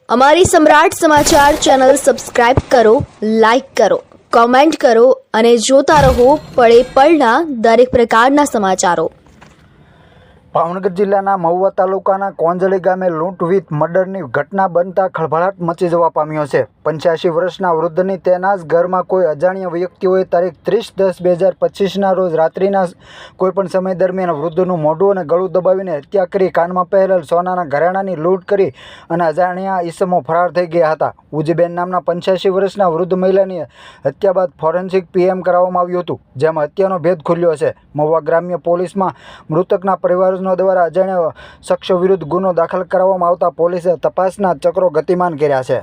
અમારી સમ્રાટ સમાચાર ચેનલ સબસ્ક્રાઇબ કરો, લાઇક કરો, કોમેન્ટ કરો અને જોતા રહો પળે પળના દરેક પ્રકારના સમાચારો। ભાવનગર જિલ્લાના મહુવા તાલુકાના કોંજળી ગામે લૂંટ વિથ મર્ડરની ઘટના બનતા ખળભળાટ મચી જવા પામ્યો છે। 85 વર્ષના વૃદ્ધની તેના જ ઘરમાં કોઈ અજાણ્યા વ્યક્તિઓએ તારીખ 30/10/2025ના રોજ રાત્રિના કોઈપણ સમય દરમિયાન વૃદ્ધનું મોઢું અને ગળું દબાવીને હત્યા કરી કાનમાં પહેરેલ સોનાના ઘરેણાંની લૂંટ કરી અને અજાણ્યા ઈસમો ફરાર થઈ ગયા હતા। ઉજીબેન નામના 85 વર્ષના વૃદ્ધ મહિલાની હત્યા બાદ ફોરેન્સિક પીએમ કરાવવામાં આવ્યું હતું, જેમાં હત્યાનો ભેદ ખુલ્યો છે। મહુવા ગ્રામ્ય પોલીસમાં મૃતકના પરિવાર દ્વારા અજાણ્યા શખ્સો વિરુદ્ધ ગુનો દાખલ કરવામાં આવતા પોલીસે તપાસના ચક્રો ગતિમાન કર્યા છે।